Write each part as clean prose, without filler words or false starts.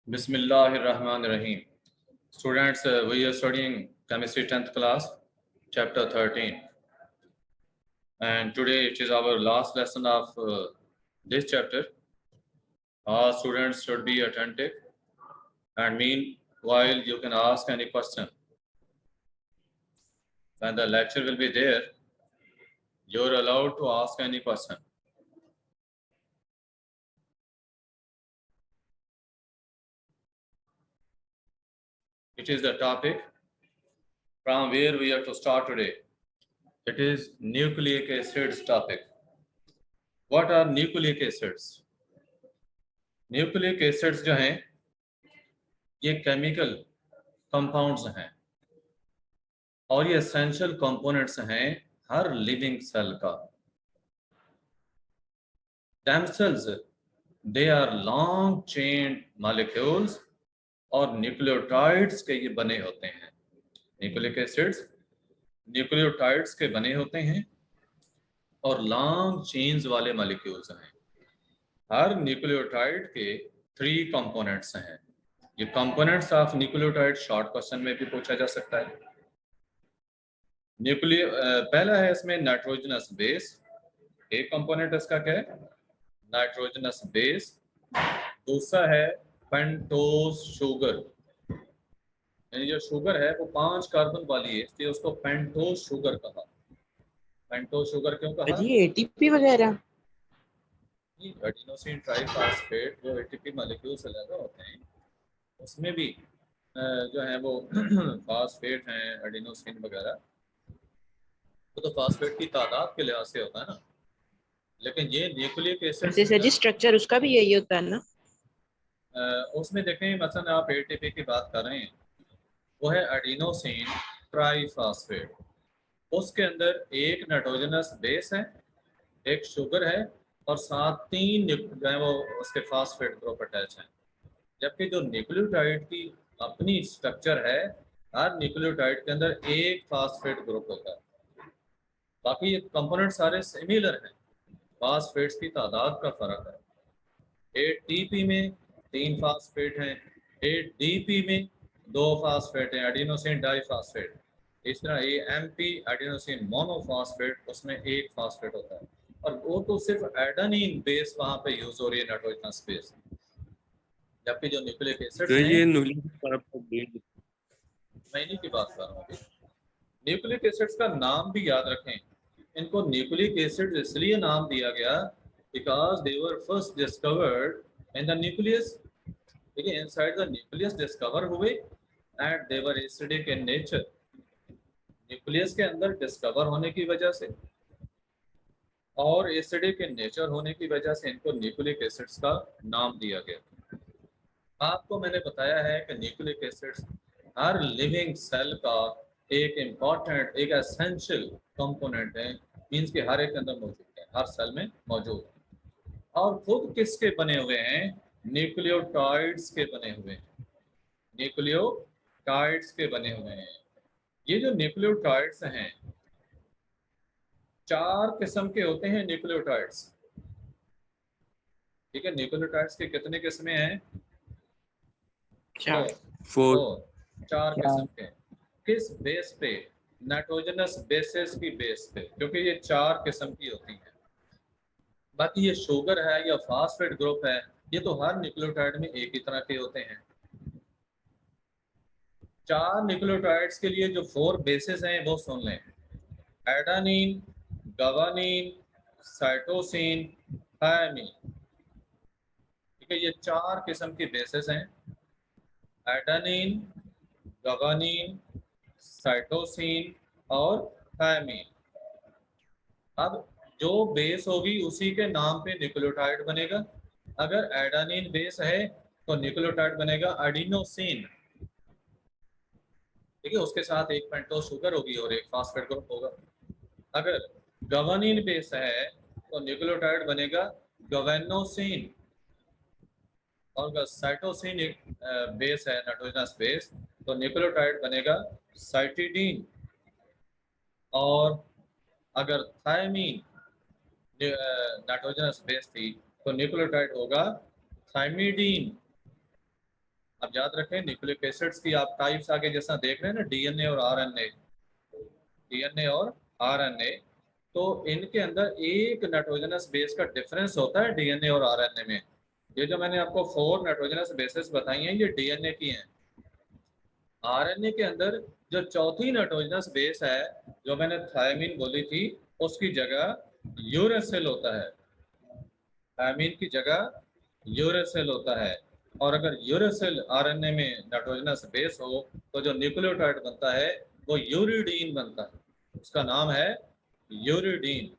Bismillahirrahmanirrahim. Students, we are studying chemistry 10th class, chapter 13. And today it is our last lesson of this chapter. All students should be attentive. And meanwhile, you can ask any question. When the lecture will be there, you're allowed to ask any question. It is the topic from where we have to start today. It is nucleic acids topic. What are nucleic acids? Nucleic acids जो हैं ये chemical compounds हैं और ये essential components हैं हर living cell का। themselves they are long chain molecules और nucleotides के ये बने होते हैं। न्यूक्लिक एसिड्स न्यूक्लियोटाइड्स के बने होते हैं और लॉन्ग चेन्स वाले मॉलिक्यूल्स हैं। हर न्यूक्लियोटाइड के 3 कंपोनेंट्स हैं। ये components of nucleotide short question में भी पूछा जा सकता है। पहला है इसमें नाइट्रोजनस बेस। एक कंपोनेंट इसका क्या है? Nitrogenous base. दूसरा है पेंटोज शुगर, यानी जो शुगर है वो 5 कार्बन वाली है, इसलिए उसको पेंटोज शुगर कहा। पेंटोज शुगर क्यों कहा? जी एटीपी वगैरह। एडिनोसिन ट्राइफॉस्फेट जो एटीपी मॉलिक्यूल से लगा होते हैं उसमें भी जो है वो फॉस्फेट हैं, एडिनोसिन वगैरह, वो तो फॉस्फेट की तादाद के लिहाज से होता है ना, लेकिन ये न्यूक्लिक एसिड जैसे जी स्ट्रक्चर उसका भी यही होता है ना। उसमें देखें मसलन आप एटीपी की बात कर रहे हैं, वो है एडिनोसिन ट्राइफॉस्फेट। उसके अंदर एक नाइट्रोजनस बेस है, एक शुगर है और साथ 3 जो है वो उसके फॉस्फेट ग्रुप अटैच हैं। जबकि जो न्यूक्लियोटाइड की अपनी स्ट्रक्चर है, हर न्यूक्लियोटाइड के अंदर एक फॉस्फेट ग्रुप होता है। बाकी ये कंपोनेंट सारे सिमिलर हैं, फॉस्फेट्स की तादाद का फर्क है। 8TP में 3 फॉस्फेट हैं, 8DP में 2 फॉस्फेट हैं, एडिनोसिन डाइफॉस्फेट। इस तरह ये MP एडिनोसिन मोनोफॉस्फेट, उसमें 1 फॉस्फेट होता है और वो तो सिर्फ एडेनिन बेस वहां पे यूज हो रही है, नाइट्रोजनस बेस। जबकि जो न्यूक्लिक एसिड्स हैं, ये मैं इन्हीं की बात कर रहा हूँ। न्यूक्लिक एसिड्स का नाम भी याद रखें, इनको न्यूक्लिक एसिड इसलिए नाम दिया गया because they were first discovered in the nucleus. ठीक है, इनसाइड द न्यूक्लियस डिस्कवर हुए and they were acidic in nature. Nucleus के अंदर डिस्कवर होने की वजह से और एसिडिक इन नेचर होने की वजह से इनको न्यूक्लिक एसिड्स का नाम दिया गया। आपको मैंने बताया है कि न्यूक्लिक एसिड्स हर लिविंग सेल का एक इम्पॉर्टेंट, एक एसेंशियल कंपोनेंट है, मीन्स कि हर एक के अंदर मौजूद है, हर सेल में मौजूद है। और खुद किसके बने हुए हैं? न्यूक्लियोटाइड्स के बने हुए हैं। न्यूक्लियोटाइड्स के बने हुए हैं। ये जो न्यूक्लियोटाइड्स हैं 4 किस्म के होते हैं न्यूक्लियोटाइड्स। ठीक है, न्यूक्लियोटाइड्स के कितने किस्में हैं? 4 किस्म के। किस बेस पे? नाइट्रोजनस बेसिस की बेस पे, क्योंकि ये 4 किस्म की होती हैं। बाकी ये शुगर है या फॉस्फेट ग्रुप है, ये तो हर न्यूक्लियोटाइड में एक ही तरह के होते हैं। 4 न्यूक्लियोटाइड्स के लिए जो 4 बेसिस हैं वो सुन लें। Adenine, guanine, cytosine, thymine. ठीक है, ये 4 किस्म की बेसिस हैं। एडेनिन, गवानीन, साइटोसिन और थायमीन। अब जो बेस होगी उसी के नाम पे न्यूक्लियोटाइड बनेगा। अगर एडेनिन बेस है तो न्यूक्लियोटाइड बनेगा एडिनोसिन। ठीक है, उसके साथ एक पेंटोज शुगर होगी और एक फॉस्फेट ग्रुप होगा। अगर गवानीन बेस है तो न्यूक्लियोटाइड बनेगा गवेनोसिन। और अगर साइटोसिन एक बेस है, नाइट्रोजनस बेस, तो न्यूक्लियोटाइड बनेगा साइटिडीन। और अगर थायमीन नाइट्रोजनस बेस थी तो न्यूक्लियोटाइड होगा थायमिडीन। अब याद रखें न्यूक्लिक एसिड्स की आप टाइप्स आगे जैसा देख रहे हैं ना, डीएनए और आरएनए, डीएनए और आरएनए, तो इनके अंदर एक नाइट्रोजनस बेस का डिफरेंस होता है डीएनए और आरएनए में। ये जो मैंने आपको 4 नाइट्रोजनस बेसेस बताई हैं ये डीएनए की हैं। आरएनए के अंदर जो चौथी नाइट्रोजनस बेस है जो मैंने थायमीन बोली थी, उसकी जगह यूरेसिल होता है। थायमीन की जगह यूरेसिल होता है। और अगर यूरेसिल आरएनए में नाइट्रोजनस बेस हो तो जो न्यूक्लियोटाइड बनता है वो यूरिडीन बनता है, उसका नाम है यूरिडीन।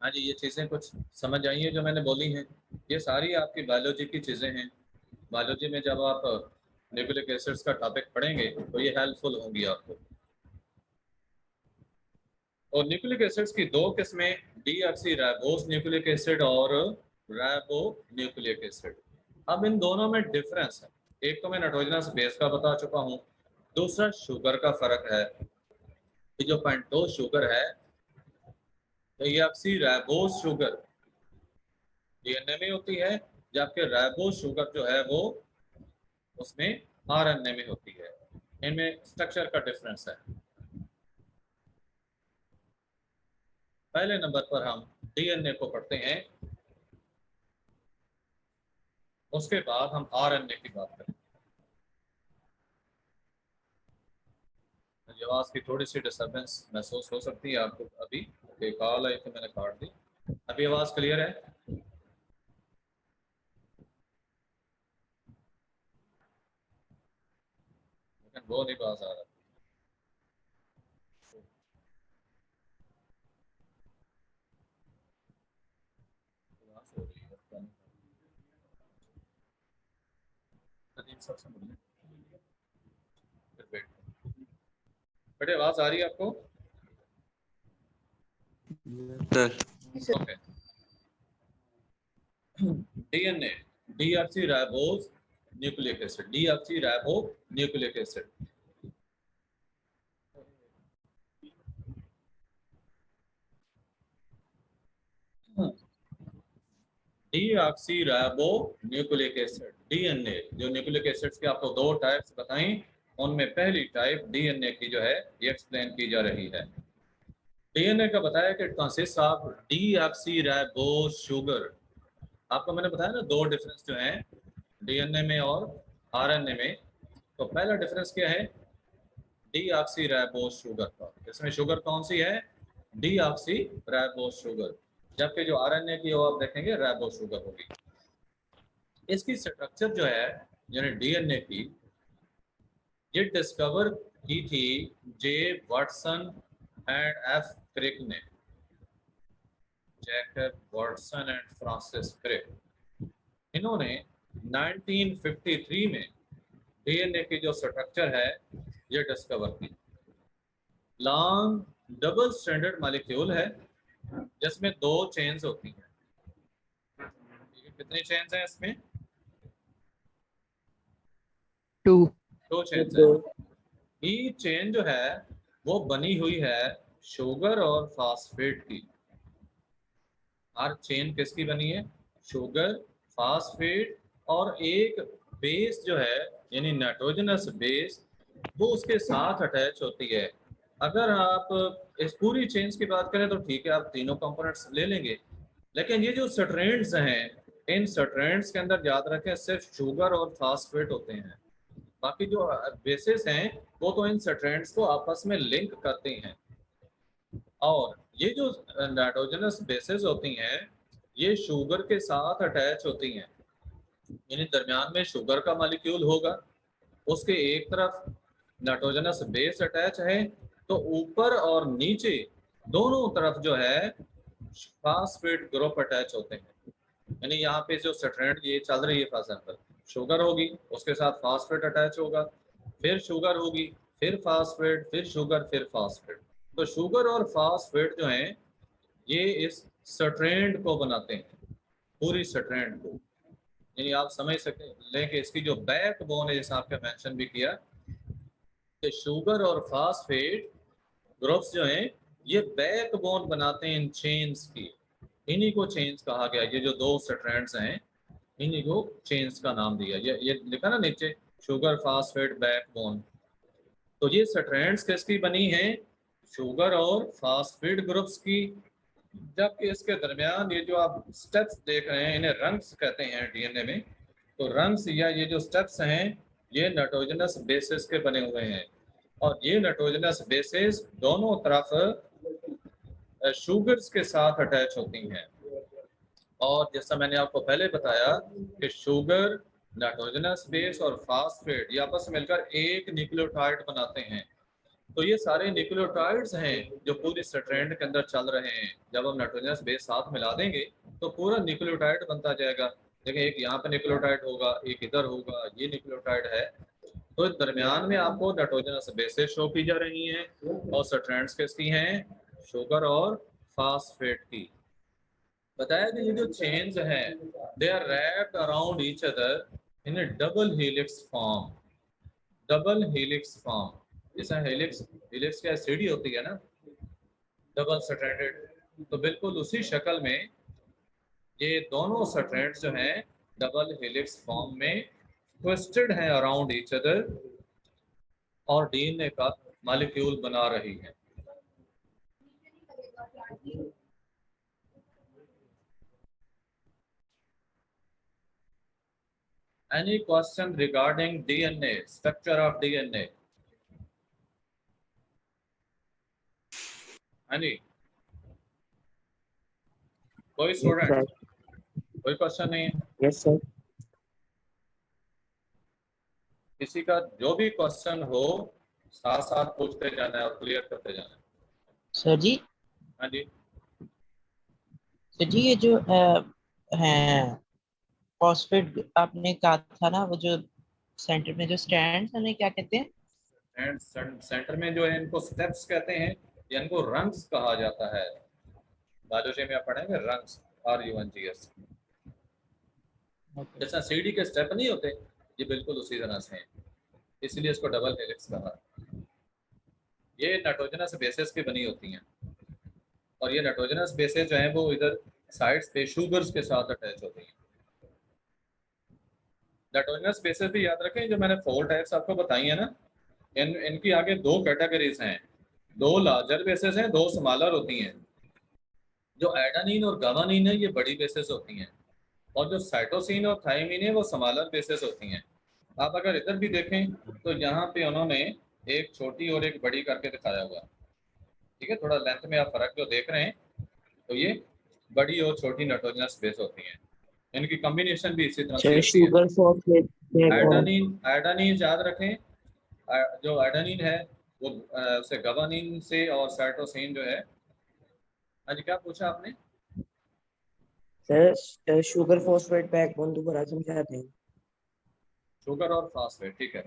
हाँ जी, ये चीज़ें कुछ समझ आई हैं जो मैंने बोली हैं, ये सारी आपकी बायोलॉजी की चीज़ें हैं। बायोलॉजी में जब आप न्यूक्लिक एसिड्स का टॉपिक पढ़ेंगे तो ये हेल्पफुल होंगी आपको। और न्यूक्लिक एसिड्स की दो किस्में, डीऑक्सी राइबोस न्यूक्लिक एसिड और राइबो न्यूक्लिक एसिड। अब इन दोनों में डिफरेंस है, एक तो मैं नाइट्रोजनस बेस का बता चुका हूँ, दूसरा शुगर का फर्क है। ये जो पेंटोज शुगर है, डीऑक्सी राइबोस शुगर डीएनए में होती है, जबकि राइबोस शुगर जो है वो उसमें आरएनए में होती है। इनमें स्ट्रक्चर का डिफरेंस है। पहले नंबर पर हम डीएनए को पढ़ते हैं, उसके बाद हम आरएनए की बात करें। आवाज की थोड़ी सी डिस्टर्बेंस महसूस हो सकती है आपको अभी, एक कॉल आई थी मैंने काट दी। अभी आवाज क्लियर है? लेकिन वो नहीं पास आ रहा। आवाज हो रही है, पता नहीं। अजीब सा समझ लें। फिर वेट करो। बेटे आवाज आ रही है आपको? Sir okay. DNA, deoxy ribose nucleic acid, deoxy ribo nucleic acid. Deoxy ribo nucleic acid, DNA, जो न्यूक्लिक एसिड्स के आपको दो टाइप्स बताई, उनमें पहली टाइप डीएनए की जो है ये एक्सप्लेन की जा रही है। डीएनए का बताया कि consist of deoxy ribose sugar. आपको मैंने बताया ना दो डिफरेंस जो हैं डीएनए में और आरएनए में। तो पहला डिफरेंस क्या है? डीऑक्सी राइबोस शुगर का। इसमें शुगर कौन सी है? Deoxy ribose sugar. जबकि जो आरएनए की वो आप देखेंगे राइबोस शुगर होगी। इसकी स्ट्रक्चर जो है यानी डीएनए की, ये डिस्कवर की थी J Watson and F Crick ने, Jacob Watson and Francis Crick. इन्होंने 1953 में डीएनए की जो स्ट्रक्चर है ये डिस्कवर की। लॉन्ग डबल स्ट्रैंडेड मॉलिक्यूल है जिसमें दो चेन्स होती हैं। कितनी चेन्स हैं इसमें? दो चेन्स हैं। ईच चेन जो है वो बनी हुई है शुगर और फास्फेट की। हर चेन किसकी बनी है? शुगर, फास्फेट और एक बेस जो है यानी नाइट्रोजनस बेस, वो उसके साथ अटैच होती है। अगर आप इस पूरी चेन्स की बात करें तो ठीक है, आप तीनों कंपोनेंट्स ले लेंगे, लेकिन ये जो स्ट्रैंड्स हैं, इन स्ट्रैंड्स के अंदर याद रखें सिर्फ शुगर और फास्फेट होते हैं। बाकी जो बेसिस हैं वो तो इन स्ट्रैंड्स को आपस में लिंक करते हैं। और ये जो नाइट्रोजनस बेसिस होती हैं ये शुगर के साथ अटैच होती हैं, यानी दरमियान में शुगर का मॉलिक्यूल होगा, उसके एक तरफ नाइट्रोजनस बेस अटैच है, तो ऊपर और नीचे दोनों तरफ जो है फास्फेट ग्रुप अटैच होते हैं। यानी यहाँ पे जो स्ट्रैंड ये चल रही है फॉर एग्जांपल, शुगर होगी उसके साथ फास्फेट अटैच होगा, फिर शुगर होगी, फिर फास्फेट, फिर शुगर, फिर फास्फेट। तो शुगर और फास्फेट जो हैं ये इस स्ट्रैंड को बनाते हैं, पूरी स्ट्रैंड को। यानी आप समझ सकते लें कि इसकी जो बैक बोन है जैसा आपने मेंशन भी किया कि शुगर और फास्फेट ग्रुप्स जो हैं ये बैक बोन बनाते हैं इन चेन्स की। इन्हीं को चेन्स कहा गया। ये जो दो स्ट्रैंड्स हैं इन्हीं को चेन्स का नाम दिया। ये लिखा ना नीचे, शुगर, फास्फेट, बैकबोन। तो ये स्ट्रैंड्स किसकी बनी हैं? शुगर और फास्फेट ग्रुप्स की। जबकि इसके दरमियान ये जो आप स्टेप्स देख रहे हैं, इन्हें रंग्स कहते हैं डीएनए में। तो रंग्स या ये जो स्टेप्स हैं, ये नाइट्रोजनस बेसिस के बने हुए हैं। और ये नाइट्रोजनस बेसिस दोनों तरफ शुगर्स के साथ अटैच होती हैं। और जैसा मैंने आपको पहले बताया कि शुगर, नाइट्रोजनस बेस और फास्फेट ये आपस में मिलकर एक न्यूक्लियोटाइड बनाते हैं। तो ये सारे न्यूक्लियोटाइड्स हैं जो पूरी स्ट्रैंड के अंदर चल रहे हैं। जब हम नाइट्रोजनस बेस साथ मिला देंगे तो पूरा न्यूक्लियोटाइड बनता जाएगा। देखिए, एक यहाँ पे न्यूक्लियोटाइड होगा, एक इधर होगा, ये न्यूक्लियोटाइड है। तो दरमियान में आपको नाइट्रोजनस बेसेस शो की जा रही हैं और स्ट्रैंड्स किसकी हैं? शुगर और फास्फेट की। बताया कि ये जो चेन्स हैं, they are wrapped around each other in a double helix form. Double helix form, जैसा हेलिक्स हेलिक्स क्या सीढ़ी होती है ना, डबल स्ट्रैंडेड, तो बिल्कुल उसी शक्ल में ये दोनों स्ट्रैंड्स जो हैं डबल हेलिक्स फॉर्म में ट्विस्टेड हैं अराउंड ईच अदर और डीएनए का मॉलिक्यूल बना रही है। Any question regarding DNA, structure of DNA? Any? कोई स्टूडेंट? कोई क्वेश्चन नहीं है? Yes sir. किसी का जो भी क्वेश्चन हो साथ साथ पूछते जाना है और क्लियर करते जाना है। सर जी, हाँ जी, सर जी ये जो है फॉस्फेट आपने कहा था ना, वो जो सेंटर में जो स्टैंड्स हैं, उन्हें क्या कहते हैं? एंड सेंटर में जो है इनको स्टेप्स कहते हैं या इनको रंग्स कहा जाता है। बायोलॉजी में आप पढ़ेंगे रंग्स, RUNGS। जैसा सीढ़ी के स्टेप नहीं होते, ये बिल्कुल उसी तरह से हैं, इसलिए इसको डबल हेलिक्स कहा। ये नाइट्रोजनस बेसेस की बनी होती हैं और ये नाइट्रोजनस बेसेस जो हैं वो इधर साइड्स पे शुगर्स के साथ अटैच होती हैं। नाइट्रोजनस बेसेस भी याद रखें, जो मैंने 4 टाइप्स आपको बताई है ना, इनकी आगे 2 कैटेगरीज हैं। 2 लार्जर बेसेस हैं, 2 स्मॉलर होती हैं। जो एडेनिन और गावानिन है, ये बड़ी बेसेस होती हैं, और जो साइटोसिन और थायमिन है, वो स्मॉलर बेसेस होती हैं। आप अगर इधर भी देखें तो यहाँ पे उन्होंने एक छोटी और एक बड़ी करके दिखाया हुआ है। ठीक है, थोड़ा लेंथ में आप फर्क जो देख रहे हैं, तो ये बड़ी और छोटी नाइट्रोजनस बेस होती हैं। इनकी कॉम्बिनेशन भी इसी तरह से होती है। शुगर फॉस्फेट एडेनिन याद रखें, जो एडेनिन है वो से गवानिन से, और साइटोसिन जो है। हाँ जी, क्या पूछा आपने? सर, शुगर फॉस्फेट बैकबोन दोबारा समझाते हैं। शुगर और फास्फेट, ठीक है।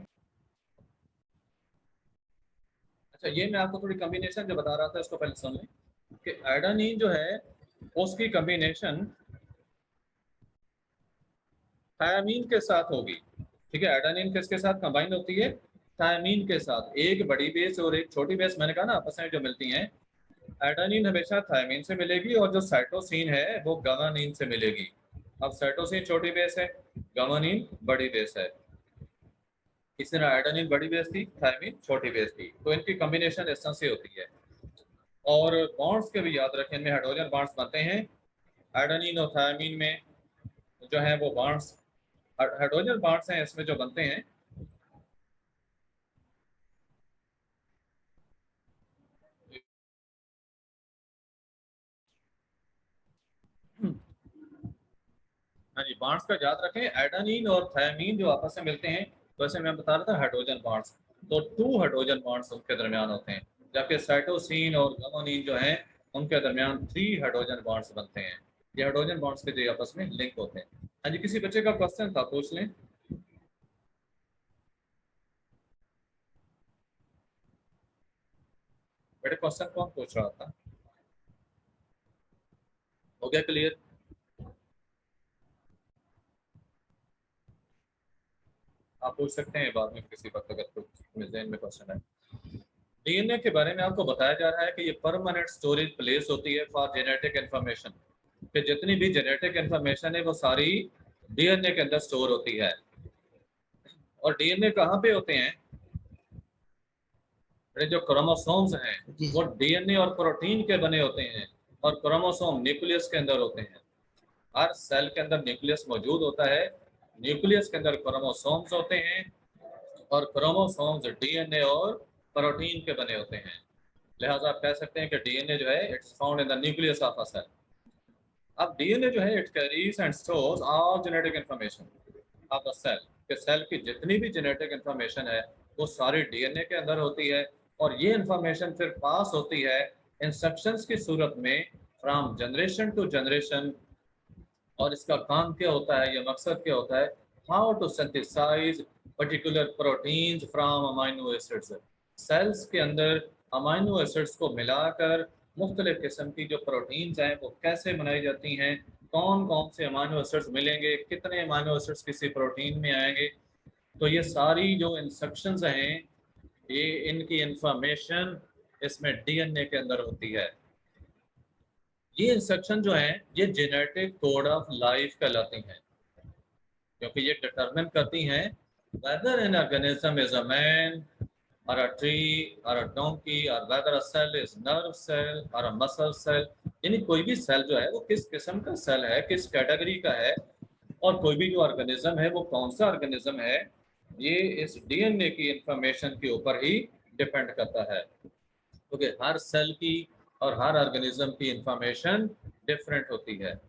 अच्छा, ये मैं आपको थोड़ी कॉम्बिनेशन जो बता रहा था इसको पहले सुन लें कि एडेनिन जो है उसकी कॉम्बिनेशन थायमीन के साथ होगी। ठीक है, एडेनिन किसके साथ कंबाइन होती है? थायमीन के साथ। एक बड़ी बेस और एक छोटी बेस, मैंने कहा ना आपस में जो मिलती हैं, एडेनिन हमेशा थायमीन से मिलेगी और जो साइटोसिन है वो गावानिन से मिलेगी। अब साइटोसिन छोटी बेस है, गावानिन बड़ी बेस है। इस तरह एडेनिन बड़ी बेस थी, थायमीन छोटी बेस थी, तो इनकी कॉम्बिनेशन इस तरह से होती है। और बॉन्ड्स के भी याद रखें, इनमें हाइड्रोजन बॉन्ड्स बनते हैं। एडेनिन और थायमीन में जो है वो बॉन्ड्स हाइड्रोजन बॉन्ड्स हैं इसमें जो बनते हैं। हाँ जी, बॉन्ड्स का याद रखें, एडेनिन और थायमीन जो आपस में मिलते हैं, वैसे मैं बता रहा था हाइड्रोजन बॉन्ड्स, तो 2 हाइड्रोजन बॉन्ड्स उनके दरमियान होते हैं। जबकि साइटोसिन और गावानिन जो हैं उनके दरमियान 3 हाइड्रोजन बॉन्ड्स बनते हैं। ये हाइड्रोजन बॉन्ड्स के जो आपस में लिंक होते हैं। हाँ जी, किसी बच्चे का क्वेश्चन था, पूछ लें। बेटे क्वेश्चन कौन पूछ रहा था? हो गया क्लियर? आप पूछ सकते हैं बाद में किसी वक्त अगर कुछ ज़हन में क्वेश्चन है। डीएनए के बारे में आपको बताया जा रहा है कि ये परमानेंट स्टोरेज प्लेस होती है फॉर जेनेटिक इंफॉर्मेशन, कि जितनी भी जेनेटिक इंफॉर्मेशन है वो सारी डीएनए के अंदर स्टोर होती है। और डीएनए कहाँ पे होते हैं? ये जो क्रोमोसोम्स हैं जी वो डीएनए और प्रोटीन के बने होते हैं, और क्रोमोसोम न्यूक्लियस के अंदर होते हैं। हर सेल के अंदर न्यूक्लियस मौजूद होता है, न्यूक्लियस के अंदर क्रोमोसोम्स होते हैं, और क्रोमोसोम्स डीएनए और प्रोटीन के बने होते हैं। लिहाजा आप कह सकते हैं कि डीएनए जो है it's found in the nucleus of a cell. अब डीएनए जो है it carries and stores all genetic information of the cell, कि सेल की जितनी भी जेनेटिक इंफॉर्मेशन है वो सारी डीएनए के अंदर होती है, और ये इंफॉर्मेशन फिर पास होती है इंस्ट्रक्शंस की सूरत में फ्रॉम जनरेशन टू जनरेशन। और इसका काम क्या होता है, ये मकसद क्या होता है, how to synthesize particular proteins from amino acids. Cells के अंदर अमाइनो एसिड्स को मिलाकर मुख्तलिफ किस्म की जो प्रोटीन्स हैं वो कैसे बनाई जाती हैं, कौन कौन से अमाइनो एसिड्स मिलेंगे, कितने अमाइनो एसिड्स किसी प्रोटीन में आएंगे। तो ये सारी जो इंस्ट्रक्शंस हैं, ये इनकी इंफॉर्मेशन इसमें डीएनए के अंदर होती है। ये इंस्ट्रक्शन जो हैं ये जेनेटिक कोड ऑफ लाइफ कहलाती हैं, क्योंकि ये डिटरमिन करती हैं whether an organism is a man or a tree or a donkey or whether a cell is nerve cell or a muscle cell। यानी कोई भी सेल जो है वो किस किस्म का सेल है, किस कैटेगरी का है, और कोई भी जो ऑर्गेनिज्म है वो कौन सा ऑर्गेनिज्म है, ये इस डीएनए की इंफॉर्मेशन के ऊपर ही डिपेंड करता है। क्योंकि हर सेल की और हर ऑर्गेनिज्म की इंफॉर्मेशन डिफरेंट होती है।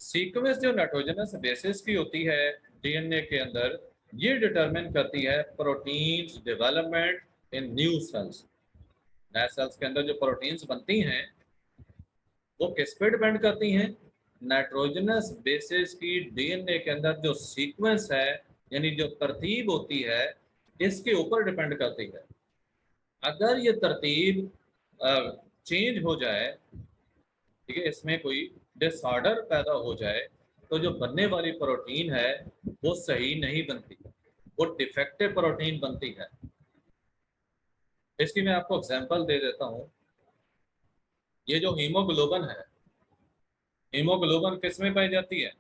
सीक्वेंस जो नाइट्रोजनस बेसिस की होती है डीएनए के अंदर, ये डिटरमिन करती है proteins development in new sales. नए सेल्स के अंदर जो प्रोटीन्स बनती हैं वो किस पे डिपेंड करती हैं, नाइट्रोजनस बेसिस की डीएनए के अंदर जो सीक्वेंस है, यानी जो तरतीब होती है, इसके ऊपर डिपेंड करती है। अगर ये तरतीब चेंज हो जाए, ठीक है, इसमें कोई डिसऑर्डर पैदा हो जाए, तो जो बनने वाली प्रोटीन है वो सही नहीं बनती, वो डिफेक्टिव प्रोटीन बनती है। इसकी मैं आपको एग्जांपल दे देता हूँ। ये जो हीमोग्लोबिन है, हीमोग्लोबिन किस में पाई जाती है?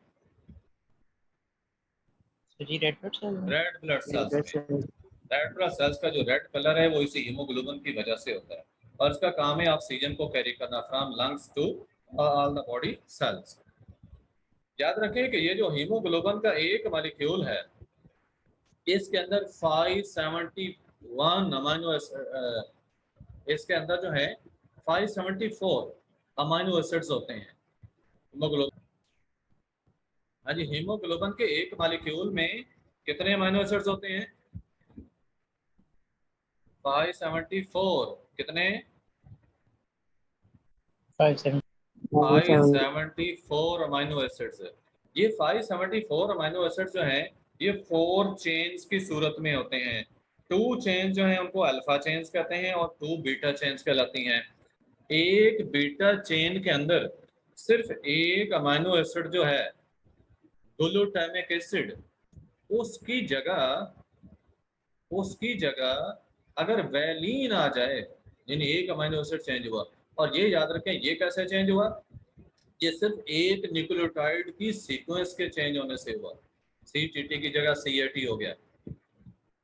जी रेड ब्लड सेल में। रेड ब्लड सेल्स में। रेड ब्लड सेल्स का जो रेड कलर है वो इसी हीमोग्लोबिन की वजह से होता है, और इसका काम है ऑक्सीजन को कैरी करना from lungs to all the body cells. याद रखें कि ये जो हीमोग्लोबिन का एक मॉलिक्यूल है, इसके अंदर 571 अमाइनो, इसके अंदर जो है 574 अमाइनो एसिड्स होते हैं हीमोग्लोबिन। हाँ जी, हीमोग्लोबिन के एक मॉलिक्यूल में कितने अमाइनो एसिड्स होते हैं? 574। कितने? 574 अमाइनो एसिड्स। ये 574 अमाइनो एसिड्स जो हैं ये 4 चेन्स की सूरत में होते हैं। 2 चेन्स जो हैं उनको अल्फा चेन्स कहते हैं और 2 बीटा चेन्स कहलाती हैं। एक बीटा चेन के अंदर सिर्फ एक अमाइनो एसिड जो है ग्लूटामिक एसिड, उसकी जगह अगर वैलीन आ जाए, यानी एक अमाइनो एसिड चेंज हुआ, और ये याद रखें ये कैसे चेंज हुआ, ये सिर्फ एक न्यूक्लियोटाइड की सीक्वेंस के चेंज होने से हुआ। CTT की जगह CAT हो गया,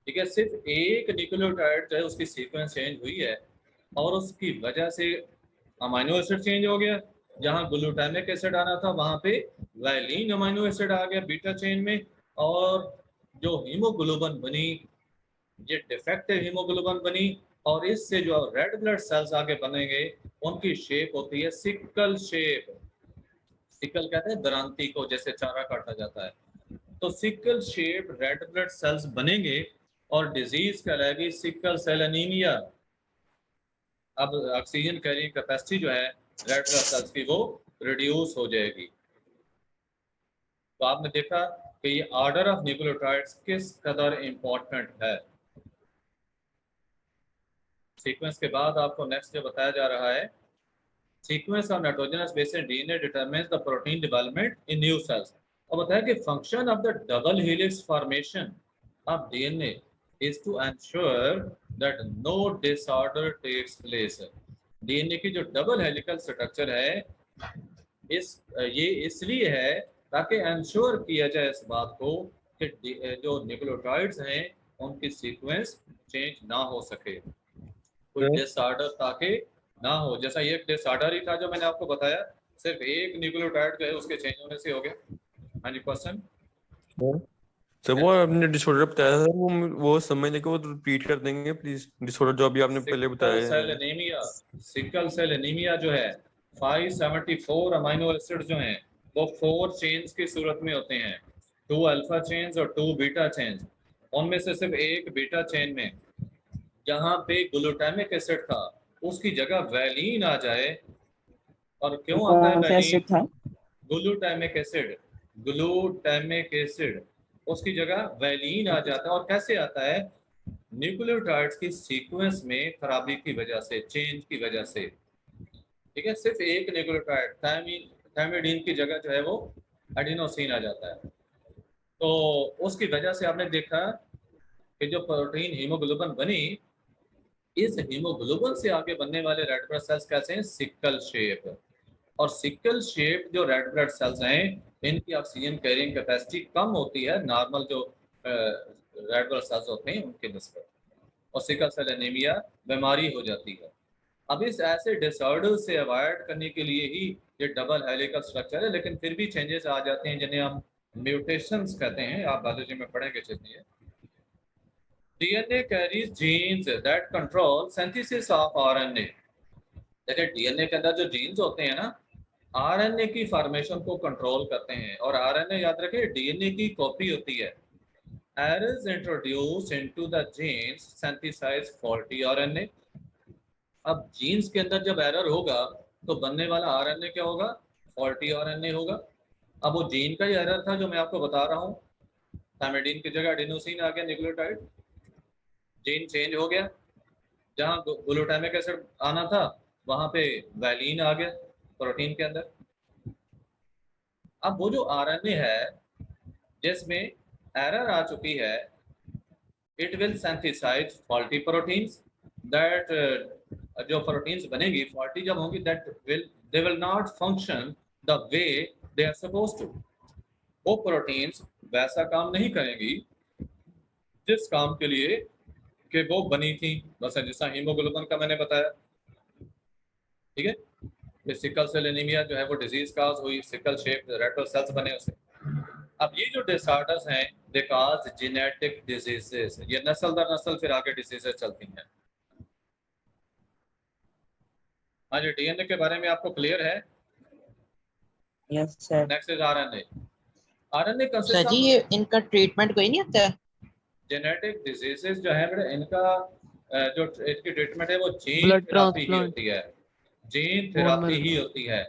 ठीक है, सिर्फ एक न्यूक्लियोटाइड जो है उसकी सीक्वेंस चेंज हुई है, और उसकी वजह से अमाइनो एसिड चेंज हो गया। जहां ग्लूटामिक एसिड आना था वहां पे वैलीन अमाइनो एसिड आ गया बीटा चेन में, और जो हीमोग्लोबिन बनी ये डिफेक्टिव हीमोग्लोबिन बनी, और इससे जो रेड ब्लड सेल्स आगे बनेंगे उनकी शेप होती है सिकल शेप। सिकल कहते हैं दरांती को, जैसे चारा काटा जाता है, तो sickle shape red blood cells बनेंगे, और डिजीज कहलाएगी सिकल सेल एनीमिया। अब ऑक्सीजन कैरिंग कैपेसिटी जो है रेड ब्लड सेल्स की वो रिड्यूस हो जाएगी। तो आपने देखा कि ये ऑर्डर ऑफ न्यूक्लियोटाइड्स किस कदर इंपॉर्टेंट है। सीक्वेंस के बाद आपको नेक्स्ट जो बताया जा रहा है, sequence of nitrogenous base DNA determines the protein development in new cells. और बताया कि function of the double helix formation of DNA is to ensure that no disorder takes place. DNA की जो डबल हेलिकल स्ट्रक्चर है ये इसलिए है ताकि इंश्योर किया जाए इस बात को कि जो न्यूक्लियोटाइड्स हैं उनकी सीक्वेंस चेंज ना हो सके, कोई डिसऑर्डर ताकि ना हो। जैसा ये डिसऑर्डर ही था जो मैंने आपको बताया, सिर्फ एक न्यूक्लियोटाइड जो है उसके चेंज होने से हो गया। हाँ जी, क्वेश्चन। सर वो आपने डिसऑर्डर बताया था, वो समझ लेके वो रिपीट कर देंगे प्लीज, डिसऑर्डर जो अभी आपने पहले बताया सेल है। एनीमिया, सिकल सेल एनीमिया जो है 574 अमीनो एसिड जो हैं वो 4 चेन्स की सूरत में होते हैं, 2 अल्फा चेन्स और 2 बीटा चेन्स। उनमें से सिर्फ एक बीटा चेन में जहां पे ग्लूटामिक एसिड था उसकी जगह वैलीन आ जाए, और क्यों आता है कौन सा एसिड वैलीन? था? ग्लूटामिक एसिड, ग्लूटामिक एसिड, उसकी जगह वैलीन आ जाता है। और कैसे आता है? न्यूक्लियोटाइड्स की सीक्वेंस में खराबी की वजह से, चेंज की वजह से। ठीक है, सिर्फ एक न्यूक्लियोटाइड थायमिडीन की जगह जो है वो एडिनोसिन आ जाता है। तो उसकी वजह से आपने देखा कि जो प्रोटीन हीमोग्लोबिन बनी, इस हीमोग्लोबिन से आगे बनने वाले रेड ब्लड सेल्स कैसे हैं? Sickle shape. और सिकल शेप जो रेड ब्लड सेल्स हैं इनकी ऑक्सीजन कैरिंग कैपेसिटी कम होती है नॉर्मल जो रेड ब्लड सेल्स होते हैं उनके निस्बत, और सिकल सेल एनीमिया बीमारी हो जाती है। अब इस ऐसे डिसऑर्डर से अवॉइड करने के लिए ही ये डबल हेलिकल स्ट्रक्चर है, लेकिन फिर भी चेंजेस आ जाते हैं जिन्हें हम म्यूटेशंस कहते हैं, आप बायोलॉजी में पढ़ेंगे चलिए। DNA carries genes that control synthesis of RNA. देखिए डीएनए के अंदर जो जीन्स होते हैं ना, आरएनए की फॉर्मेशन को कंट्रोल करते हैं। और आरएनए याद रखिए डीएनए की कॉपी होती है। Errors introduce into the genes synthesize faulty RNA. अब जीन्स के अंदर जब एरर होगा तो बनने वाला आरएनए क्या होगा? फॉल्टी आरएनए होगा। अब वो जीन का ही एरर था जो मैं आपको बता रहा हूँ, थायमिडीन की जगह एडिनोसिन आ गया न्यूक्लियोटाइड, जीन चेंज हो गया, जहाँ ग्लूटामिक एसिड आना था वहां पे वैलीन आ गया प्रोटीन के अंदर। अब वो जो आरएनए है जिसमें एरर आ चुकी है, it will synthesize faulty proteins that, जो प्रोटीन्स बनेगी फॉल्टी जब होंगी, that will they will not function the way they are supposed to. वो प्रोटीन्स वैसा काम नहीं करेंगी जिस काम के लिए कि वो बनी थी। बस जैसा हीमोग्लोबिन का मैंने बताया, ठीक है, कि सिकल सेल एनीमिया जो है वो डिजीज काज हुई, sickle shape red blood cells बने उसे। अब ये जो डिसऑर्डर्स हैं दे कॉज जेनेटिक डिजीजेस, ये नस्ल दर नस्ल फिर आगे डिजीजेस चलती हैं। हाँ जी, डीएनए के बारे में आपको क्लियर है? Yes sir. Next is RNA. RNA sir consist जी ऑफ ये इनका ट्रीटमेंट कोई नहीं होता? जेनेटिक डिजीजेस जो है बेटा, इनका जो इसकी ट्रीटमेंट है वो जीन ब्लड थेरापी ही ट्रांसप्लांट, होती है, जीन बोन थेरापी मैरो। ही होती है।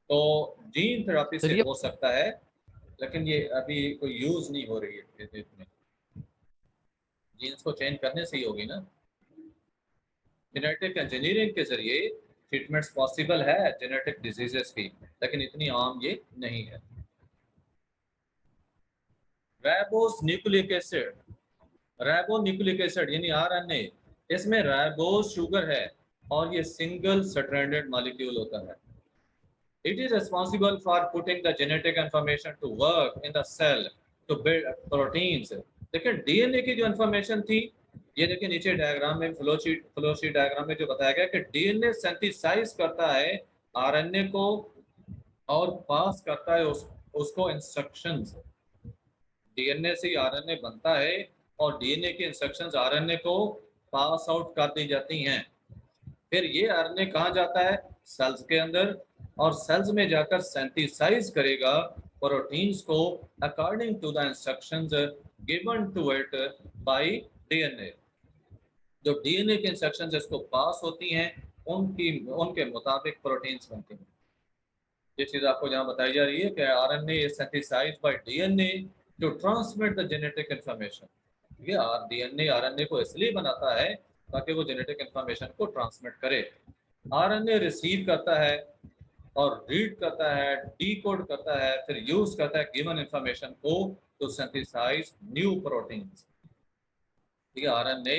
तो जीन थेरापी सर से ये हो सकता है, लेकिन ये अभी कोई यूज नहीं हो रही है इसमें। जीन्स को चेंज करने से ही होगी ना। जेनेटिक इंजीनियरिंग के जरिए ट्रीटमेंट्स पॉसिबल है जेनेटिक डिजीजेस की, लेकिन इतनी आम ये नहीं है। Ribose nucleic acid, ribo nucleic acid यानी आरएनए, इसमें राइबोस शुगर है और ये सिंगल स्ट्रैंडेड मॉलिक्यूल होता है। It is responsible for putting the genetic information to work in the cell to build proteins. लेकिन डीएनए की जो इंफॉर्मेशन थी, ये देखिए नीचे डायग्राम में, फ्लोशीट डायग्राम में जो बताया गया कि डीएनए सिंथेसाइज करता है आरएनए को और पास करता है उसको इंस्ट्रक्शंस। डीएनए से आरएनए बनता है और डीएनए की इंस्ट्रक्शंस आरएनए को पास आउट कर दी जाती हैं। फिर ये आरएनए कहाँ जाता है? सेल्स के अंदर, और सेल्स में जाकर सिंथेसाइज करेगा प्रोटीन्स को according to the instructions given to it by DNA. जो डीएनए के इंस्ट्रक्शंस इसको पास होती हैं उनके मुताबिक प्रोटीन्स बनते हैं। ये चीज आपको जहाँ बताई जा रही है कि RNA is synthesized by DNA to transmit the genetic information. ये डीएनए आरएनए को इसलिए बनाता है ताकि वो जेनेटिक इंफॉर्मेशन को ट्रांसमिट करे। आरएनए रिसीव करता है और रीड करता है, डीकोड करता है, फिर यूज करता है गिवन इंफॉर्मेशन को टू सिंथेसाइज न्यू प्रोटीन्स। ठीक है, आरएनए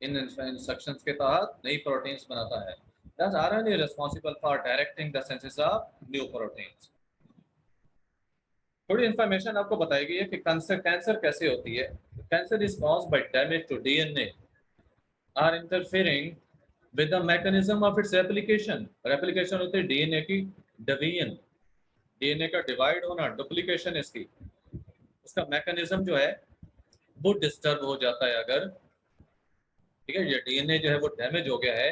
इन इंस्ट्रक्शंस के तहत नई प्रोटीन्स बनाता है। Thus RNA is responsible for directing the synthesis of new proteins. थोड़ी इंफॉर्मेशन आपको बताएगी है कि कैंसर कैसे होती है। Cancer is caused by damage to DNA or interfering with the mechanism of its replication. Replication होती है डीएनए की डिवीजन, डीएनए का डिवाइड होना, डुप्लीकेशन इसकी, उसका मैकेनिज्म जो है वो डिस्टर्ब हो जाता है अगर, ठीक है, ये डीएनए जो है वो डैमेज हो गया है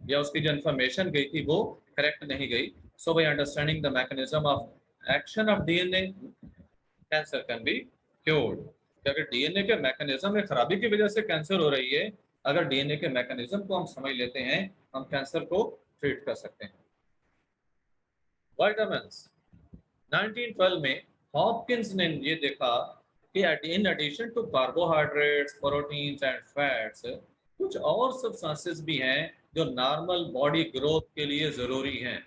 या उसकी जो इन्फॉर्मेशन गई थी वो करेक्ट नहीं गई। So by understanding the mechanism of action of DNA cancer can be cured. अगर डीएनए के मैकेनिज्म में खराबी की वजह से कैंसर हो रही है, अगर डीएनए के मैकेनिज्म को हम समझ लेते हैं, हम कैंसर को ट्रीट कर सकते हैं। विटामिन्स 1912 में हॉपकिंस ने ये देखा कि in addition to carbohydrates, proteins and fats, कुछ और सब्सटेंसेस भी हैं जो नॉर्मल बॉडी ग्रोथ के लिए ज़रूरी हैं।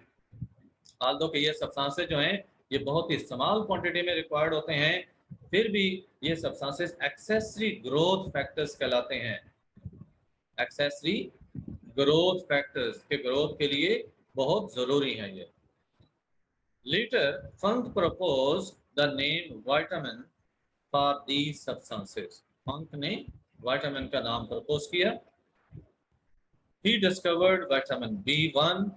आल्दो कि ये सब्सटेंसेस जो हैं ये बहुत ही स्मॉल क्वांटिटी में रिक्वायर्ड होते हैं, फिर भी ये सब्सटेंसेस एक्सेसरी ग्रोथ फैक्टर्स कहलाते हैं। एक्सेसरी ग्रोथ फैक्टर्स के ग्रोथ के लिए बहुत ज़रूरी हैं ये। Later, Funk proposed the name vitamin for these substances. Funk ने vitamin का नाम propose किया। He discovered vitamin B1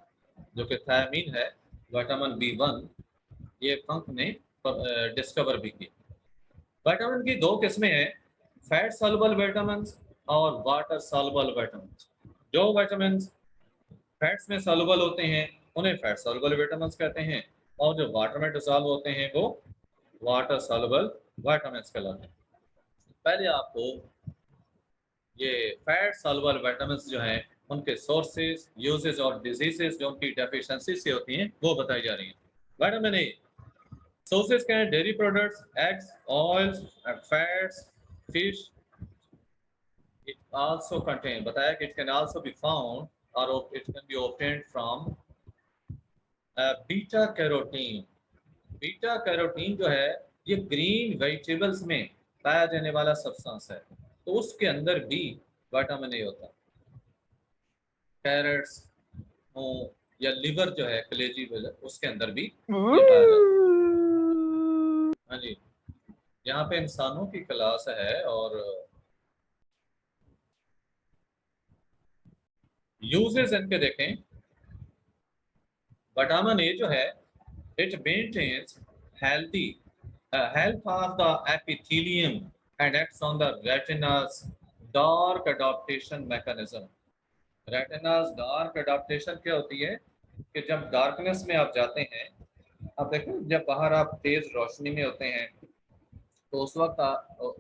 जो कि thiamine है, vitamin B1 ये Funk ने डिस्कवर भी की। विटामिन की दो किस्में हैं, फैट सॉल्युबल विटामिन्स और वाटर सॉल्युबल विटामिन्स। जो विटामिन्स फैट्स में सॉल्युबल होते हैं उन्हें फैट सॉल्युबल विटामिन्स कहते हैं, और जो वाटर में डिसॉल्व होते हैं वो वाटर सॉल्युबल विटामिन्स कहलाते हैं। पहले आपको ये फैट सॉल्युबल विटामिन्स जो हैं उनके सोर्सेज, यूजेस और डिजीजेस जो उनकी डेफिशिएंसी से होती हैं वो बताई जा रही हैं। विटामिन ए सोर्सेज क्या हैं? Dairy products, eggs, oils and fats, fish. It also contain, बताया कि it can also be found और it can be obtained from beta carotene. Beta carotene जो है ये ग्रीन वेजिटेबल्स में पाया जाने वाला सब्सटेंस है, तो उसके अंदर भी विटामिन ए होता है। कैरेट्स हो या लिवर जो है कलेजी उसके अंदर भी ये पाया जाता है। हाँ जी, यहाँ पे इंसानों की क्लास है और यूजेस इनके देखें। विटामिन ए जो है it maintains healthy health of the epithelium and acts on the retina's dark adaptation mechanism. Retina's dark adaptation क्या होती है कि जब डार्कनेस में आप जाते हैं, आप देखो जब बाहर आप तेज रोशनी में होते हैं तो उस वक्त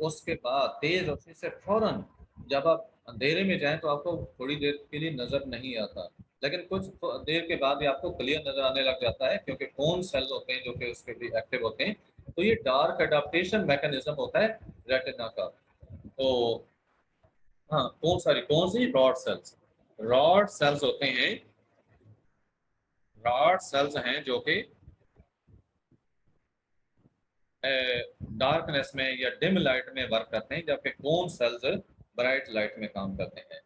उसके बाद तेज रोशनी से फौरन जब आप अंधेरे में जाएं तो आपको थोड़ी देर के लिए नजर नहीं आता, लेकिन कुछ देर के बाद ही आपको क्लियर नजर आने लग जाता है क्योंकि कोन सेल्स होते हैं जो कि उसके लिए एक्टिव होते हैं। तो ये डार्क अडाप्टेशन मैकेनिज्म होता है रेटिना का। तो हाँ, कौन सी रॉड सेल्स होते हैं, रॉड सेल्स हैं जो कि डार्कनेस में या डिम लाइट में वर्क करते हैं, जबकि कोन सेल्स ब्राइट लाइट में काम करते हैं।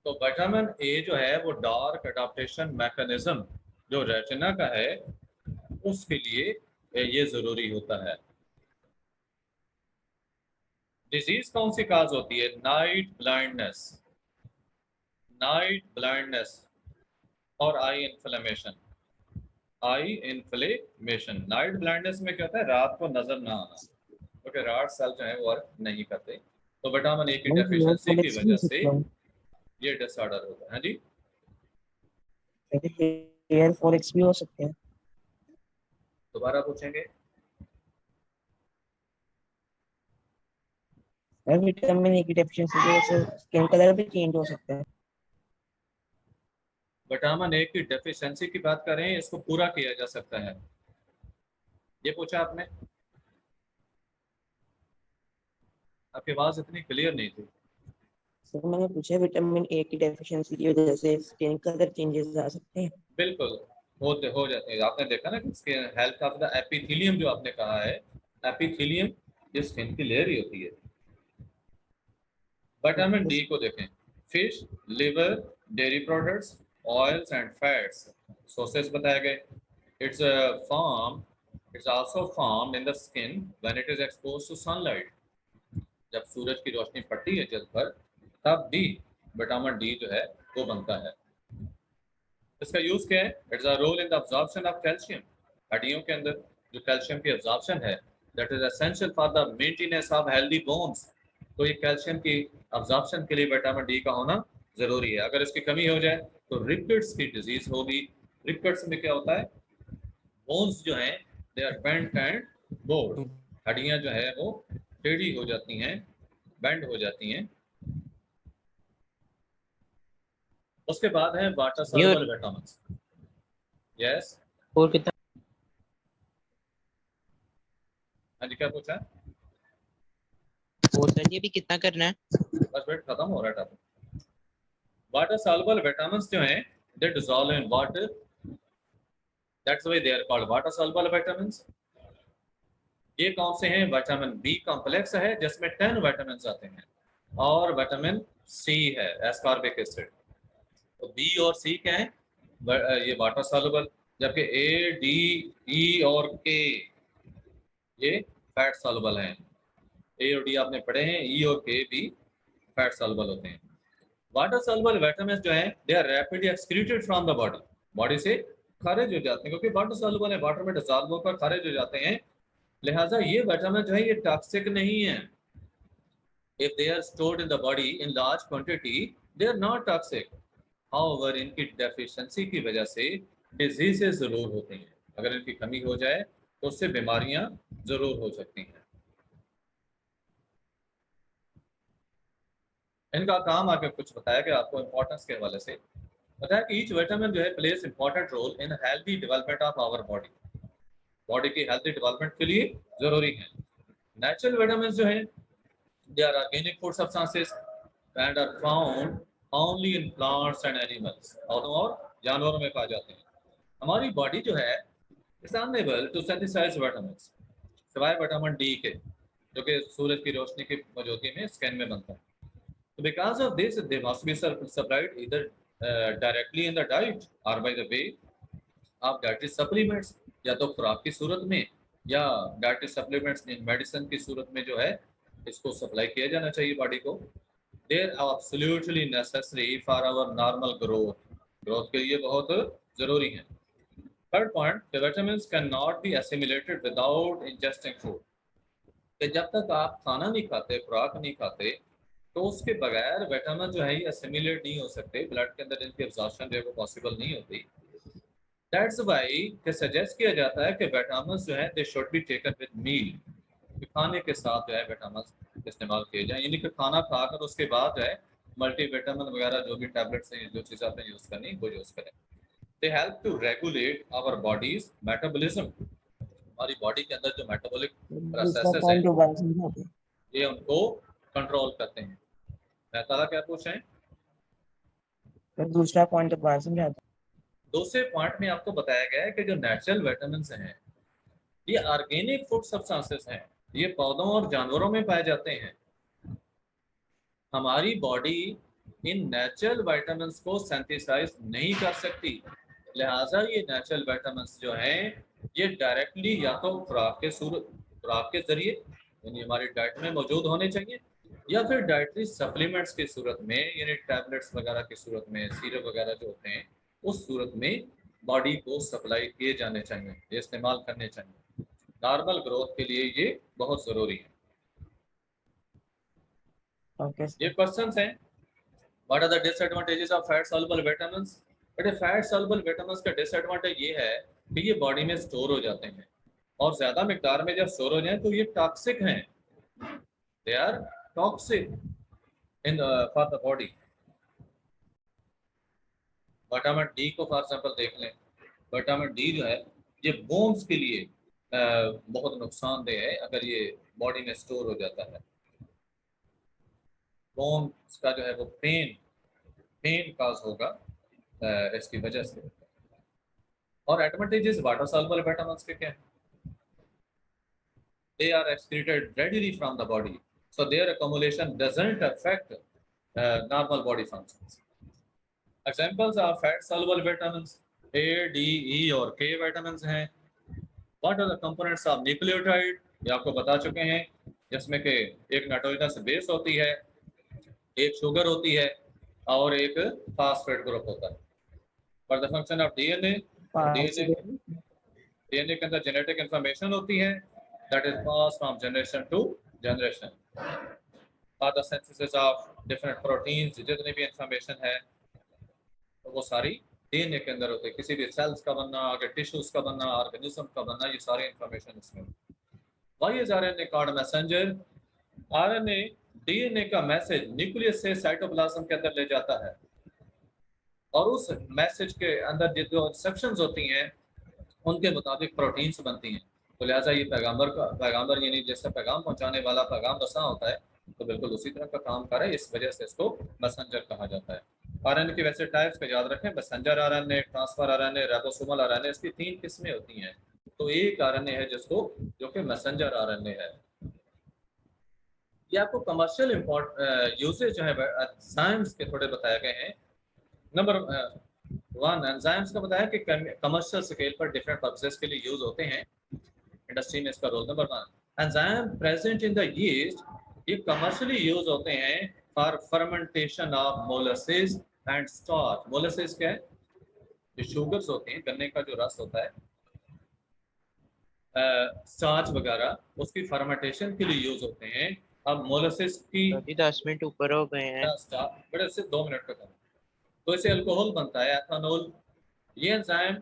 तो विटामिन ए जो है वो डार्क अडाप्टेशन मैकेनिज्म जो रेटिना का है उसके लिए ये जरूरी होता है। डिजीज कौन सी काज होती है? नाइट ब्लाइंडनेस, नाइट ब्लाइंडनेस और आई इन्फ्लेमेशन। आई इन्फ्लेमेशन, नाइट ब्लाइंडनेस में क्या होता है? रात को नजर ना आना, क्योंकि रात सेल जो है वो वर्क नहीं करते। तो विटामिन ए की डेफिशिएंसी की वजह से ये डिसऑर्डर होता है। हाँ जी, हेयर फॉलिक्स भी हो सकते हैं। दोबारा पूछेंगे? विटामिन ए की डेफिशिएंसी की वजह से स्किन कलर भी चेंज हो सकता है। विटामिन ए की डेफिशिएंसी की बात कर रहे हैं, इसको पूरा किया जा सकता है, ये पूछा आपने। आपकी आवाज इतनी क्लियर नहीं थी। सर मैंने पूछा विटामिन ए की डेफिशिएंसी की वजह से स्किन कलर चेंजेस आ सकते हैं। बिल्कुल हो जाते हैं। आपने देखा ना कि skin health of the epithelium जो आपने कहा है, एपिथेलियम ये स्किन की लेयर ही होती है। विटामिन डी को देखें, fish, liver, dairy products, oils and fats sources बताए गए. It's also formed in the skin when it is exposed to sunlight. जब सूरज की रोशनी पड़ती है जल्द पर तब भी विटामिन डी जो है वो बनता है. इसका यूज क्या है? It's a role in the absorption of calcium. हड्डियों के अंदर जो कैल्शियम की अब्जॉर्प्शन है that is essential for the maintenance of healthy bones. तो ये कैल्शियम की अब्जॉर्प्शन के लिए विटामिन डी का होना जरूरी है. अगर इसकी कमी हो जाए तो रिकेट्स की डिजीज होगी. रिकेट्स में क्या होता है? बोन्स जो हैं they are bent and bowed. हड्डियां जो है वो टेढ़ी हो जाती हैं, बेंड हो जाती हैं. उसके बाद है वाटर सॉल्युबल विटामिन्स. यस, और कितना? हाँ जी, क्या पूछा? और सर ये भी कितना करना है? बस वेट खत्म हो रहा है टॉपिक. वाटर सॉल्युबल विटामिन्स जो हैं they dissolve in water. That's why they are called water soluble vitamins. ये कौन से हैं? विटामिन बी कॉम्प्लेक्स है जिसमें 10 विटामिन आते हैं और विटामिन सी है एस्कॉर्बिक एसिड. तो बी और सी क्या है? ये वाटर सॉल्युबल. जबकि ए, डी, ई और के ये फैट सॉल्युबल हैं. ए और डी आपने पढ़े हैं, ई और के भी फैट सॉल्युबल होते हैं. वाटर सॉल्युबल विटामिन जो हैं they are rapidly excreted from the body. Body से खारिज हो जाते हैं क्योंकि वाटर सॉल्युबल है, वाटर में डिसॉल्व होकर खारिज हो जाते हैं. लिहाजा ये विटामिन जो है ये टॉक्सिक नहीं है. If they are stored in the body in large quantity, they are not toxic. However, इनकी डेफिशिएंसी की वजह से डिजीजेस जरूर होती हैं. अगर इनकी कमी हो जाए तो उससे बीमारियां जरूर हो सकती हैं. इनका काम आगे कुछ बताया कि आपको इंपॉर्टेंस के हवाले से बताया कि ईच विटामिन जो है plays important role in healthy development of our body. Body की हेल्दी डेवलपमेंट के लिए जरूरी है. नेचुरल विटामिन जो है they are organic food substances and are found only in plants and animals. पौधों और जानवरों में पाए जाते हैं. हमारी बॉडी जो है is unable to synthesize vitamins सिवाय विटामिन डी के जो कि सूरज की रोशनी की मौजूदगी में स्किन में बनता है. So because of this they must be supplied either directly in the diet or by the way of dietary supplements, या तो खुराक की सूरत में या डाइटरी सप्लीमेंट्स इन मेडिसिन की सूरत में जो है इसको सप्लाई किया जाना चाहिए बॉडी को. They are absolutely necessary for our normal growth के लिए बहुत जरूरी है. Third point, the vitamins can not be assimilated without ingesting food. कि जब तक आप खाना नहीं खाते, खुराक नहीं खाते, तो उसके बगैर विटामिन जो है ये असिमिलेट नहीं हो सकते. ब्लड के अंदर इनकी एब्जॉर्प्शन जो है वो पॉसिबल नहीं होती. दैट्स व्हाई कि सजेस्ट किया जाता है कि विटामिन जो है they should be taken with meal. खाने के साथ जो है विटामिन इस्तेमाल किए जाए, यानी कि खाना खाकर उसके बाद जो है मल्टीविटामिन वगैरह जो भी टैबलेट्स हैं, जो चीज़ आपने यूज़ करनी वो यूज़ करें. They help to regulate our body's metabolism. हमारी बॉडी के अंदर जो मेटाबॉलिक प्रोसेसेस हैं ये उनको कंट्रोल करते हैं. ताला क्या पूछ रहे हैं? दूसरा पॉइंट तो बात समझाते. दूसरे पॉइंट में आपको बताया गया है कि जो नेचुरल विटामिन हैं ये ऑर्गेनिक फूड सब्सटेंसेस हैं, ये पौधों और जानवरों में पाए जाते हैं. हमारी बॉडी इन नेचुरल विटामिन को सिंथेसाइज नहीं कर सकती. लिहाजा ये नेचुरल विटामिन जो हैं ये डायरेक्टली या तो खुराक के जरिए यानी हमारी डाइट में मौजूद होने चाहिए या फिर डाइटरी सप्लीमेंट्स की सूरत में यानी टैबलेट्स वगैरह की सूरत में, सीरप वगैरह जो होते हैं उस सूरत में बॉडी को सप्लाई किए जाने चाहिए, ये इस्तेमाल करने चाहिए. नॉर्मल ग्रोथ के लिए ये बहुत जरूरी है. ये क्वेश्चंस हैं. What are the disadvantages of fat soluble vitamins? But fat soluble vitamins का डिसएडवांटेज ये है कि ये बॉडी में स्टोर हो जाते हैं और ज्यादा मिकदार में जब स्टोर हो जाए तो ये टॉक्सिक हैं. They are toxic in for the body. Vitamin D को फॉर एग्जांपल देख लें. विटामिन डी जो है ये बोन्स के लिए बहुत नुकसानदेह है अगर ये बॉडी में स्टोर हो जाता है. बोन्स का जो है वो पेन काज होगा इसकी वजह से. और एडवांटेजेस वाटर सॉल्युबल विटामिन्स के क्या हैं? They are excreted readily from the body, so their accumulation doesn't affect normal body functions. Examples of fat soluble vitamins A, D, E और K विटामिन्स हैं। What are the components of nucleotide, ये आपको बता चुके हैं, जिसमें कि एक नाइट्रोजनस बेस होती है, एक शुगर होती है और एक फास्फेट ग्रुप होता है। For the function of DNA, DNA के अंदर जेनेटिक इंफॉर्मेशन होती है that is pass from generation to generation. For the synthesis of different proteins, जितनी भी इंफॉर्मेशन है तो वो सारी डीएनए के अंदर होती है। किसी भी सेल्स का बनना, आगे टिश्यूज का बनना, ऑर्गेनिज्म का बनना, ये सारी इंफॉर्मेशन इसमें। Why is RNA called messenger? RNA DNA का मैसेज न्यूक्लियस से साइटोप्लाज्म के अंदर ले जाता है और उस मैसेज के अंदर जो इंस्ट्रक्शंस होती हैं उनके मुताबिक प्रोटीन्स बनती हैं। तो लिहाजा ये पैगाम्बर यानी जैसे पैगाम पहुंचाने वाला पैगाम रसा होता है, तो बिल्कुल उसी तरह का काम करे, इस वजह से इसको मैसेंजर कहा जाता है। आरएनए के वैसे टाइप्स का याद रखें, messenger RNA, transfer RNA, ribosomal RNA, इसकी 3 किस्में होती हैं। तो एक आरएनए है जिसको जो कि मैसेंजर आरएनए है। ये आपको कमर्शियल यूसेज जो है एंजाइम्स के थोड़े बताए गए हैं। नंबर 1 एंजाइम्स का बताया कि कमर्शियल स्केल पर डिफरेंट पर्पसेस के लिए यूज होते हैं इंडस्ट्री में, इसका रोल। Number 1 enzyme present in the yeast, ये कमर्शियली यूज होते हैं for fermentation of molasses and starch. Molasses क्या है? जो शुगर्स होते हैं, गन्ने का जो रस होता है, स्टार्च वगैरह, उसकी फर्मेंटेशन के लिए यूज होते हैं। अब मोलासेस की 10 मिनट ऊपर हो गए हैं। बड़े से 2 मिनट का काम, तो इससे अल्कोहल बनता है, एथेनॉल। ये एंजाइम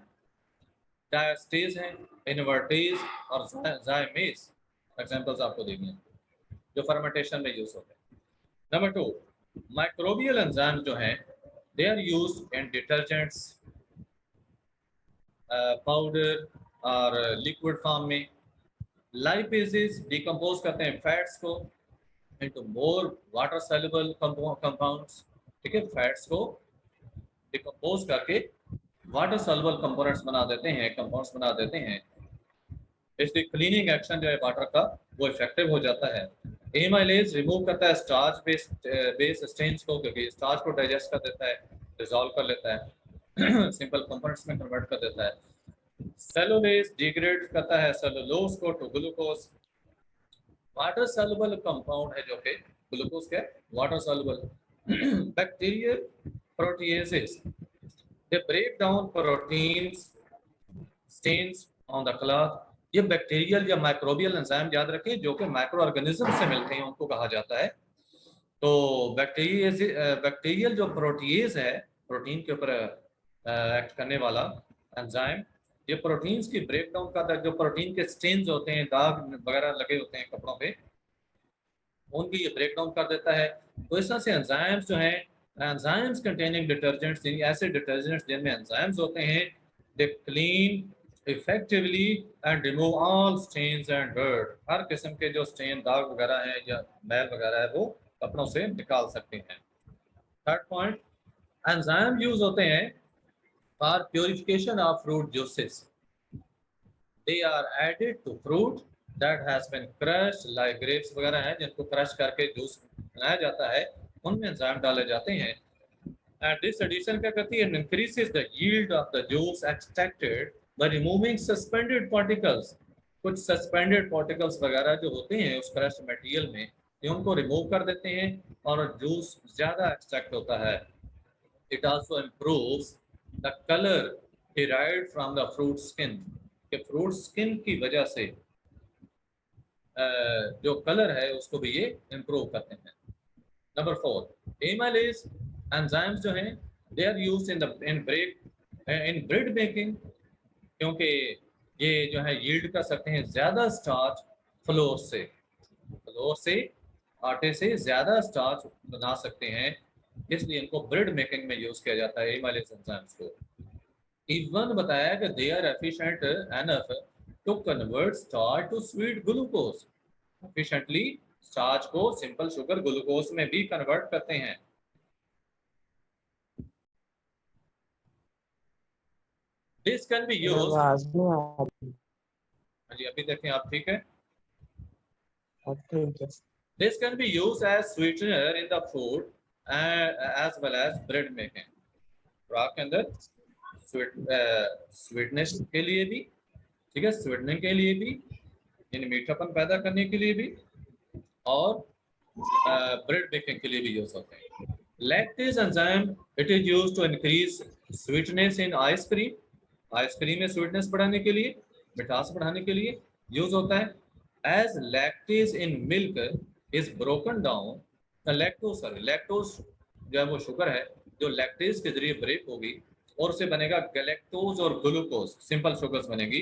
डायस्टेज हैं, इनवर्टेज और जाइमेज, एग्जांपल्स आपको देंगे जो फर्मेंटेशन में यूज होते हैं। नंबर 2 माइक्रोबियल एंजाइम जो हैं, they are used in detergents, powder और लिक्विड फॉर्म में। लाइपेजेस डिकम्पोज करते हैं फैट्स को into more water soluble compounds, ठीक है, फैट्स को डिकम्पोज करके वाटर सॉल्युबल कंपोनेंट्स बना देते हैं, कंपाउंड्स बना देते हैं। इसलिए क्लीनिंग एक्शन जो है वाटर का वो इफेक्टिव हो जाता है। एमाइलेज रिमूव करता है स्टार्च बेस स्टेन्स को, क्योंकि स्टार्च को डाइजेस्ट कर देता है, डिसॉल्व कर लेता है, सिंपल कंपोनेंट्स में कन्वर्ट कर देता है। सेलुलोज डिग्रेड करता है सेलुलोज को to glucose. Water soluble compound है जो कि ग्लूकोज के water soluble. Bacterial proteases, they break down proteins stains on the cloth. ये बैक्टीरियल या माइक्रोबियल एंजाइम याद रखें जो कि माइक्रो ऑर्गेनिज्म से मिलते हैं, उनको कहा जाता है। तो बैक्टीरियल जो प्रोटीएज है, प्रोटीन के ऊपर एक्ट करने वाला एंजाइम, ये प्रोटीन्स की ब्रेक डाउन करता है। जो प्रोटीन के स्टेन्स होते हैं, दाग वगैरह लगे होते हैं कपड़ों पे, उनकी ये ब्रेक डाउन कर देता है। तो इस तरह से एंजाइम्स जो हैं, एंजाइम्स कंटेनिंग डिटर्जेंट्स, ऐसे डिटर्जेंट्स जिनमें एंजाइम्स होते हैं, they clean effectively and remove all stains and dirt. हर किस्म के जो स्टेन, दाग वगैरह हैं या मैल वगैरह है, वो कपड़ों से निकाल सकते हैं। थर्ड पॉइंट, एंजाइम यूज होते हैं for purification of fruit juices. They are added to fruit that has been crushed, like grapes वगैरह हैं जिनको क्रश करके जूस बनाया जाता है, उनमें एंजाइम डाले जाते हैं। एंड दिस एडिशन क्या करती है? Increases the yield of the juice extracted by removing suspended particles. कुछ सस्पेंडेड पार्टिकल्स वगैरह जो होते हैं उस क्रश्ड मटेरियल में, ये उनको रिमूव कर देते हैं और जूस ज्यादा एक्सट्रैक्ट होता है। It also improves the colour derived from the fruit skin, कि फ्रूट स्किन की वजह से जो कलर है उसको भी ये इम्प्रूव करते हैं। नंबर 4 एमाइलेज एंजाइम्स जो हैं, they are used in bread making, क्योंकि ये जो है यील्ड कर सकते हैं ज्यादा स्टार्च फ्लोर से आटे से ज्यादा स्टार्च बना सकते हैं, इसलिए इनको ब्रेड मेकिंग में यूज किया जाता है एमाइलेज एंजाइम्स को। इवन बताया कि they are efficient enough to convert starch to sweet glucose. Efficiently starch को सिंपल शुगर ग्लूकोज में भी कन्वर्ट करते हैं। दिस कैन बी यूज्ड, आवाज नहीं आ रही। जी अभी देखें आप, ठीक है। ठीक है। This can be used as sweetener in the food as well as bread making. खुराक के अंदर स्वीटनेस के लिए भी, ठीक है, स्वीटनिंग के लिए भी, यानी मीठापन पैदा करने के लिए भी, और ब्रेड बेकिंग के लिए भी यूज होते हैं। Lactase enzyme it is used to increase sweetness in ice cream, ice cream में स्वीटनेस बढ़ाने के लिए, मिठास बढ़ाने के लिए यूज होता है। As lactase in milk is broken down, lactose जो है वो शुगर है जो लैक्टेज के जरिए ब्रेक होगी और उसे बनेगा गैलेक्टोज और ग्लूकोज, सिंपल शुगर्स बनेगी,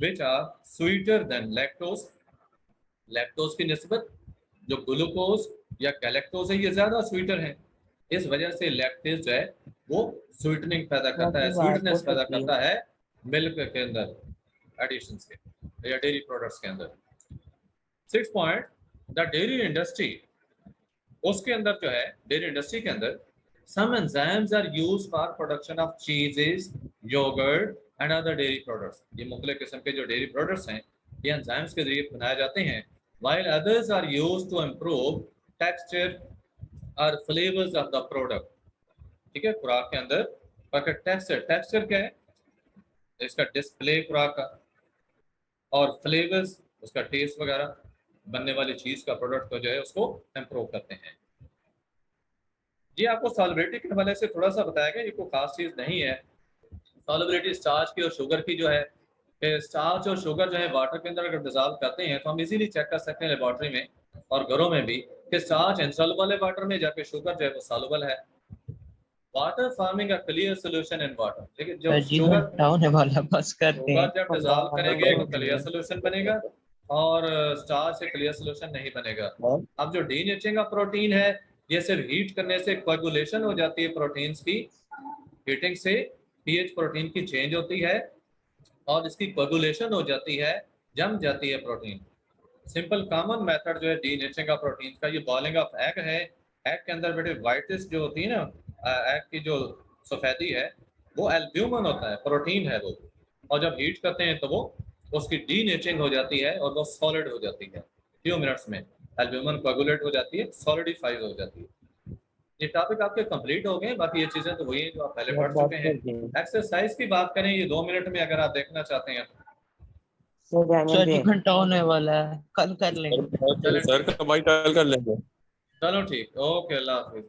which are sweeter than lactose. Lactose की निस्बत जो ग्लूकोज या गैलेक्टोज है ये ज्यादा स्वीटर है, इस वजह से लैक्टेज जो है वो स्वीटनिंग पैदा करता है, स्वीटनेस पैदा करता है मिल्क के अंदर एडिशंस के या डेयरी प्रोडक्ट्स के अंदर। 6 पॉइंट, द डेयरी इंडस्ट्री, उसके अंदर जो है डेयरी इंडस्ट्री के अंदर some enzymes are used for production of cheeses, yogurt and other dairy products। ये मुख्तलिफ किस्म के जो डेयरी प्रोडक्ट्स हैं ये एंजाइम्स के जरिए बनाए जाते हैं। while others are used to improve texture or flavors of the product। ठीक है, खुराक के अंदर पर टेक्सचर क्या है, इसका डिस्प्ले खुराक का, और फ्लेवर्स उसका टेस्ट वगैरह, बनने वाली चीज का प्रोडक्ट को जो है उसको इम्प्रूव करते हैं। ये आपको सॉल्युबिलिटी के हवाले से थोड़ा सा बताया गया, ये कोई खास चीज नहीं है। सॉल्युबिलिटी स्टार्च की और शुगर की जो है, स्टार्च और शुगर जो है वाटर के अंदर अगर डिजॉल्व करते हैं तो हम इजीली चेक कर सकते हैं लेबोरेटरी में और घरों में भी कि स्टार्च इनसॉल्युबल है वाटर में, जबकि शुगर जो है वो सॉल्युबल है। Water forming a clear solution in water, लेकिन जब शुगर डाउन है वाला बस करते हैं, जब डिजॉल्व करेंगे तो क्लियर सॉल्यूशन बनेगा और स्टार्च से क्लियर सॉल्यूशन नहीं बनेगा। अब जो डीनेचरिंग ऑफ प्रोटीन है ये सिर्फ हीट करने से कोएगुलेशन हो जाती है प्रोटीन्स की, हीटिंग से पीएच प्रोटीन की चेंज होती है और इसकी कोएगुलेशन हो जाती है, जम जाती है प्रोटीन। सिंपल कॉमन मेथड जो है डीनेचरिंग ऑफ प्रोटीन का, ये बॉइलिंग ऑफ एग है। एग के अंदर बेटे व्हाइटिस जो होती है ना, एग की जो सफेदी है वो एल्ब्यूमिन होता है, प्रोटीन है वो, और जब हीट करते हैं तो वो उसकी डीनेचरिंग हो जाती है और वो सॉलिड हो जाती है। फ्यू मिनट्स में एल्ब्यूमिन कोएगुलेट हो जाती है, सॉलिडिफाइड हो जाती है। ये टॉपिक आपके कंप्लीट हो गए, बाकी ये चीजें तो वही हैं जो आप पहले पढ़ चुके हैं। एक्सरसाइज की बात करें, ये 2 मिनट में अगर आप देखना चाहते हैं सर जी घंटा होने वाला है, कल कर लेंगे। सर का भाई कल कर लेंगे। चलो ठीक, ओके, अल्लाह हाफिज।